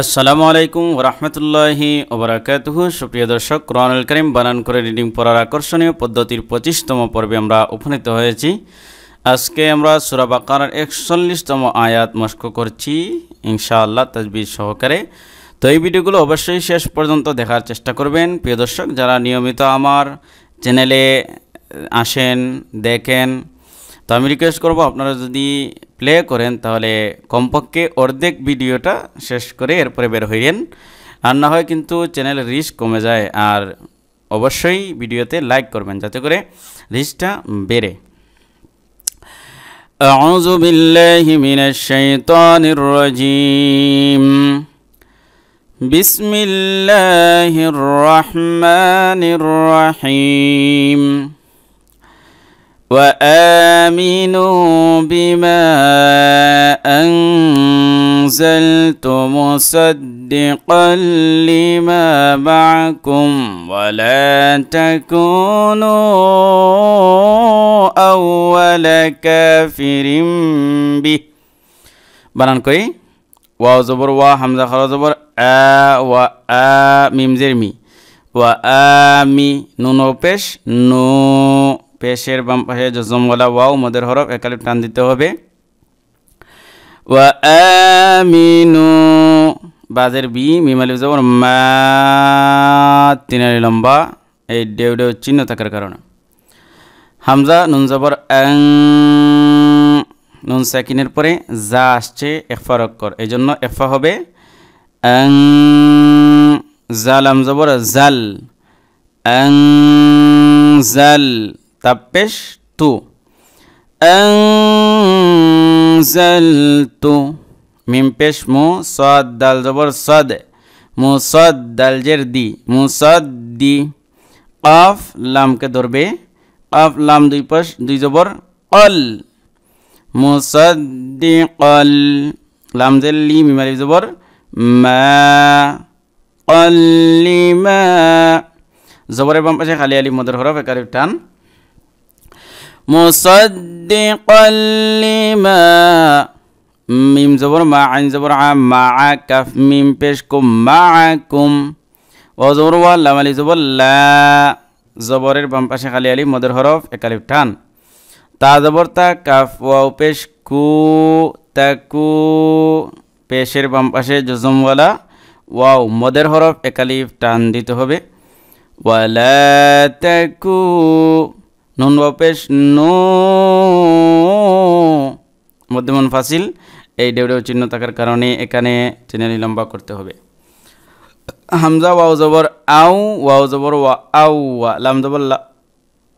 আসসালামু আলাইকুম ওরহমতুল্লাহি ওবরাকাতুহু। সুপ্রিয় দর্শক, কোরআনুল কারীম বানান করে রিডিং পড়ার আকর্ষণীয় পদ্ধতির 25তম পর্বে আমরা উপনীত হয়েছি। আজকে আমরা সূরা বাকারার 41তম আয়াত মস্ক করছি ইনশাআল্লাহ তাজবিদ সহকারে। তো এই ভিডিওগুলো অবশ্যই শেষ পর্যন্ত দেখার চেষ্টা করবেন। প্রিয় দর্শক, যারা নিয়মিত আমার চ্যানেলে আসেন দেখেন, তো আমি রিকোয়েস্ট করব আপনারা যদি প্লে করেন তাহলে কমপক্ষে অর্ধেক ভিডিওটা শেষ করে এরপরে বের হইয়েন, আর না হয় কিন্তু চ্যানেলের রিচ কমে যায়। আর অবশ্যই ভিডিওতে লাইক করবেন যাতে করে রিচটা বেড়ে। আউযু বিল্লাহি মিনাশ শাইতানির রাজীম। বিসমিল্লাহির রহমানির রহিম। وآمنوا بما أنزلت مصدقا لما معكم ولا تكونوا أول كافر به। বানান করি। ওয়াও জবর ওয়া, হামজা খারা জবর আ, ওয়া আ মিম জের মি, ওয়া আমি নুন পেশ নু, পেশের বাম পাশে জজমওয়ালা ওয়াও মদের হরফ একালিফ টান দিতে হবে। ওয়া আমিনু বাজের বি মিম আলিফ জবর মা, তিনারি লম্বা, এই ডেউ ডেউ চিহ্ন থাকার কারণে। হামজা নুন জবর আং, নুন সাকিনের পরে যা আসছে ইখফা অক্ষর, এই জন্য ইখফা হবে আং। জালাম জবর জাল, আং জাল তাপেশ তু, আনজালতু মিম পেশ মু, সাদ দাল জবর সাদ, মুসাদ্দাল জের দি, মুসাদ্দি। কাফ লামকে ধরবে, কাফ লাম দুই পাশ দুই জবর কল, মুসাদ্দিকাল। লাম জের লি মিম আলিফ জবর মা, কল্লিমা। জবরের বাম পাশে খালি আলিফ মদের হরফ একালিফ টান। মুসাদ্দিকাল লিমা, মিম জবর মা, আইন জবর আ, মা কাফ মিম পেশ কুম, মাআকুম। ওয়া জবর ওয়া, লাম আলিফ জবর লা, জবরের বাম পাশে খালি আলিফ মদের হরফ একালিফ টান। তা জবর তা, কাফ ওয়াও পেশ কু, তাকু, পেশের বাম পাশে জজমওয়ালা ওয়াও মদের হরফ একালিফ টান দিতে হবে। ওয়ালা তাকু নুন ওয়াও পেশ নু, মধ্যমন ফাসিল, এই ডেউডেউ চিহ্ন থাকার কারণে এখানে টেনে লম্বা করতে হবে। হামজা ওয়াও জবর আউ, ওয়াও জবর ওয়া আউ, ওয়া লাম জবর লা,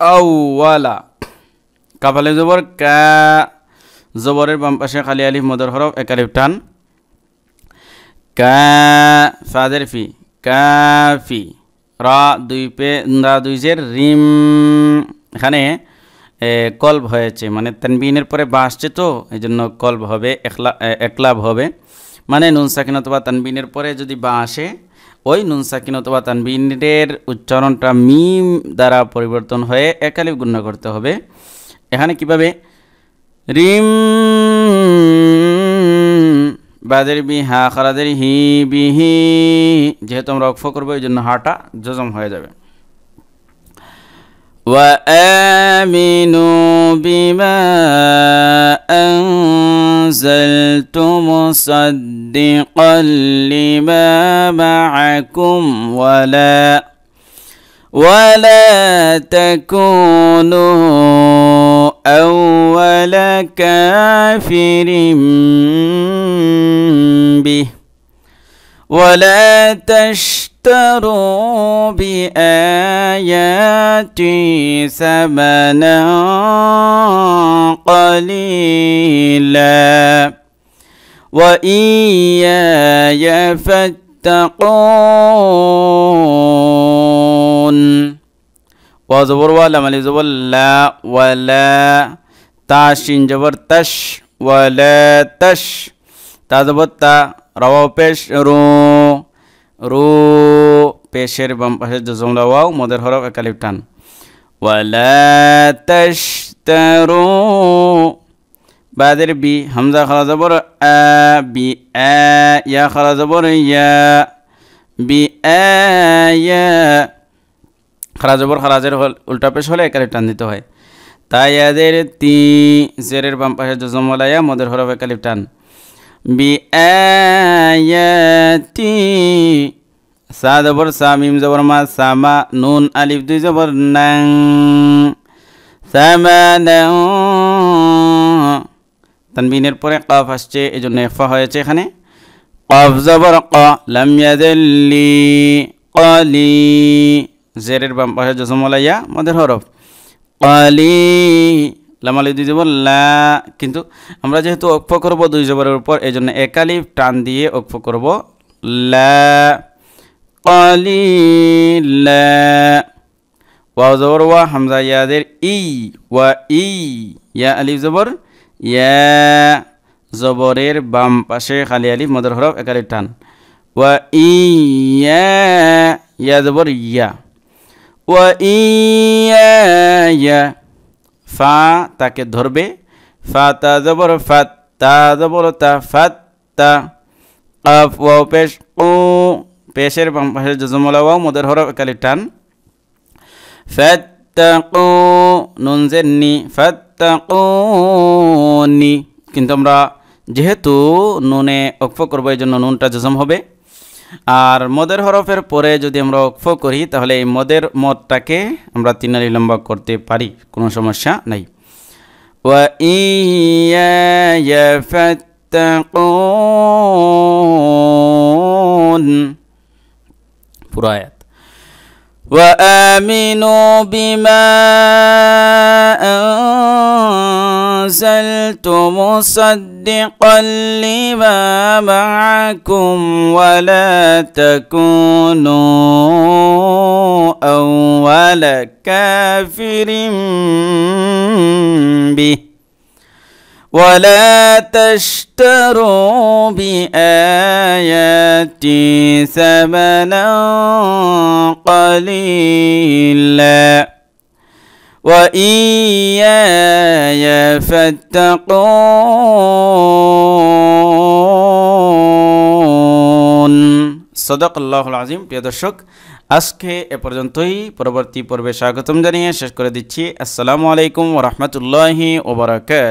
আউ ওয়ালা। কাফ আলিফ জবর কা, জবরের বাম পাশে খালি আলিফ মদের হরফ একালিফ টান। কা ফাদের ফি, কাফি। রা দুই পে রা দুই জের রিম, এখানে কলব হয়েছে, মানে তানবিনের পরে বা আসছে তো এই জন্য কলব হবে, একলাভ হবে। মানে নুন সাকিন অথবা তানবিনের পরে যদি বা আসে, ওই নুন সাকিন অথবা তানবিনের উচ্চারণটা মিম দ্বারা পরিবর্তন হয়ে একালিফ গুণনা করতে হবে। এখানে কিভাবে? রিম বাদের বি, হা খারাদের হি, বিহি, যেহেতু আমরা অক্ফ করবো এই জন্য হাটা জজম হয়ে যাবে। وآمنوا بما أنزلت مصدقا لما معكم ولا تكونوا أول كافر به ولا تشتروا بآياتي ثمنا قليلا وإياي فاتقون. وزبر ولا ملي زبر لا، ولا تاشين جبر تش، ولا تش تا زبر تا، রওয়া পেশ রু, রু পেশের বাম পাশে জজমলা ওয়াও মদের হরফ একালিফ টান। ওয়ালা তাশতারু বাদের বি হামজা খারা জবর আ বি আ ইয়া খারা জবর ইয়া বি আ ইয়া খারা জবর খারাজের উল্টা পেশ হলে একালে টান দিতে হয় তাই ইয়াদের তি জেরের বাম পাশে জজম ওয়ালায়া মদের হরফ একালিফ টান বি আয়াতি সা জবর সা মিম জবর মা সামা নুন আলিফ দুই জবর নাং সামানাউ তানবিনের পরে কাফ আসছে এজন্য ইখফা হয়েছে এখানে কাফ জবর ক লাম ইয়াদাল্লি ক্বালি জেরের বাম পাশে জজম ওয়ালায়া মদের হরফ ক্বালি লাম আলিফ দুই জবর লা কিন্তু আমরা যেহেতু ওকফ করব দুই জবরের উপর এজন্য এক আলিফ টান দিয়ে ওকফ করব লা ক্বালিলা ওয়াও জবর ওয়া হামজা ইয়াদের ই ওয়া ই ইয়া আলিফ জবর ইয়া জবরের বাম পাশে খালি আলিফ মদের হরফ এক আলিফ টান ওয়া ইয়া ইয়া জবর ইয়া ওয়া ইয়া ফা তাকে ধরবে ফা তা জবর ফাত তা জবর তা ফাত তা কাফ ওয়াও পেশ ও পেশের বাম পাশে জজম ওয়ালা ওয়াও মদের হরফ এক আলিফ টান ফাত্তাকু নুন জেরনি ফাত্তাকুনি কিন্তু আমরা যেহেতু নুনে ওকফ করব এই জন্য নুনটা জজম হবে আর মদের হরফের পরে যদি আমরা ওকফ করি তাহলে এই মদের মদটাকে আমরা তিন আলি লম্বা করতে পারি কোনো সমস্যা নাই ওয়া ইয়া ফাত্তাকুন পুরো আয়াত وآمنوا بما أنزلت مصدقا لما معكم ولا تكونوا أول كافر به ولا تشتروا بآياتي ثمنا قليلا وإياي فاتقون صدق الله العظيم প্রিয় দর্শক আজকে এ পর্যন্তই পরবর্তী পর্বে স্বাগতম জানিয়ে শেষ করে দিচ্ছি আসসালামু আলাইকুম ওয়া রাহমাতুল্লাহি ওয়া বারাকাতুহু